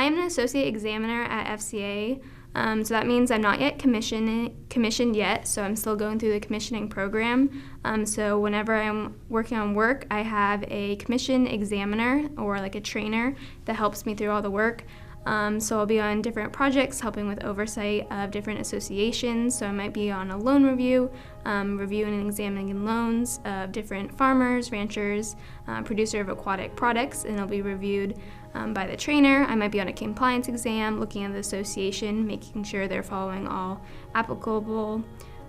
I'm an associate examiner at FCA, so that means I'm not yet commissioned yet, so I'm still going through the commissioning program. So whenever I'm working on work, I have a commission examiner or like a trainer that helps me through all the work. So I'll be on different projects helping with oversight of different associations. So I might be on a loan review, reviewing and examining loans of different farmers, ranchers, producer of aquatic products, and it'll be reviewed by the trainer. I might be on a compliance exam, looking at the association, making sure they're following all applicable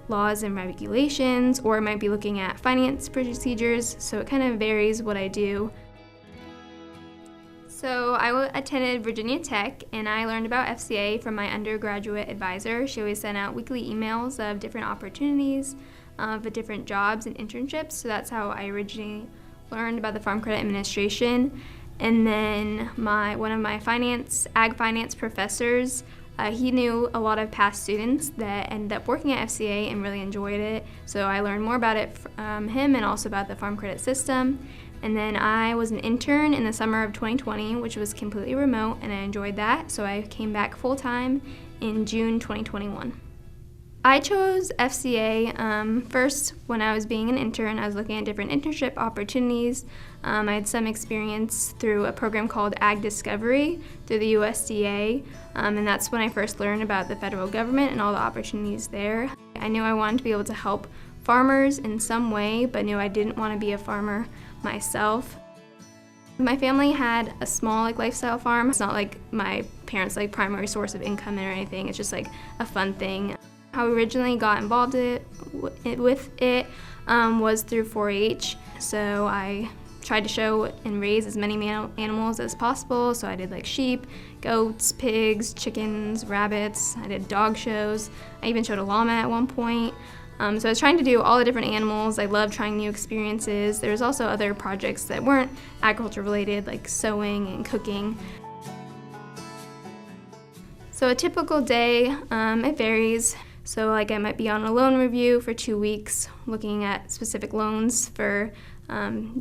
laws and regulations, or I might be looking at finance procedures, so it kind of varies what I do. So I attended Virginia Tech, and I learned about FCA from my undergraduate advisor. She always sent out weekly emails of different opportunities for different jobs and internships, so that's how I originally learned about the Farm Credit Administration. And then one of my ag finance professors, he knew a lot of past students that ended up working at FCA and really enjoyed it. So I learned more about it from him and also about the farm credit system. And then I was an intern in the summer of 2020, which was completely remote, and I enjoyed that. So I came back full-time in June 2021. I chose FCA first when I was being an intern. I was looking at different internship opportunities. I had some experience through a program called Ag Discovery through the USDA, and that's when I first learned about the federal government and all the opportunities there. I knew I wanted to be able to help farmers in some way, but knew I didn't want to be a farmer myself. My family had a small lifestyle farm. It's not like my parents' primary source of income or anything. It's just a fun thing. How I originally got involved with it was through 4-H. So I tried to show and raise as many animals as possible. So I did sheep, goats, pigs, chickens, rabbits. I did dog shows. I even showed a llama at one point. So I was trying to do all the different animals. I love trying new experiences. There was also other projects that weren't agriculture related, like sewing and cooking. So a typical day, it varies. So I might be on a loan review for 2 weeks, looking at specific loans for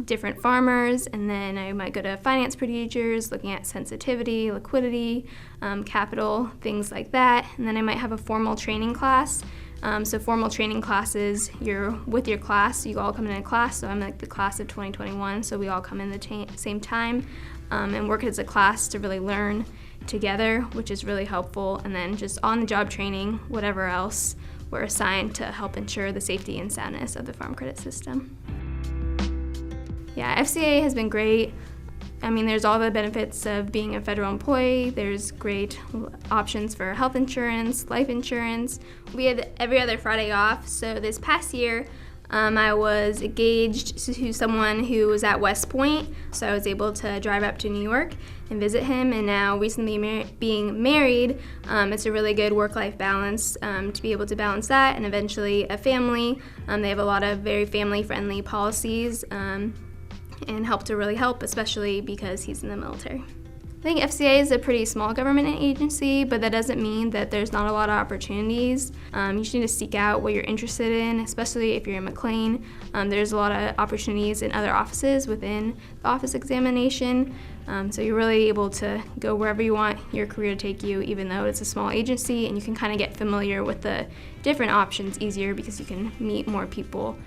different farmers, and then I might go to finance procedures, looking at sensitivity, liquidity, capital, things like that. And then I might have a formal training class. So formal training classes, you're with your class, you all come in a class, so I'm the class of 2021, so we all come in the same time and work as a class to really learn together, which is really helpful, and then just on-the-job training, whatever else we're assigned to help ensure the safety and soundness of the farm credit system. Yeah, FCA has been great. I mean, there's all the benefits of being a federal employee. There's great options for health insurance, life insurance. We had every other Friday off, so this past year I was engaged to someone who was at West Point, so I was able to drive up to New York and visit him, and now recently being married, it's a really good work-life balance to be able to balance that and eventually a family. They have a lot of very family-friendly policies and really help, especially because he's in the military. I think FCA is a pretty small government agency, but that doesn't mean that there's not a lot of opportunities. You just need to seek out what you're interested in, especially if you're in McLean. There's a lot of opportunities in other offices within the office examination, so you're really able to go wherever you want your career to take you, even though it's a small agency, and you can kind of get familiar with the different options easier because you can meet more people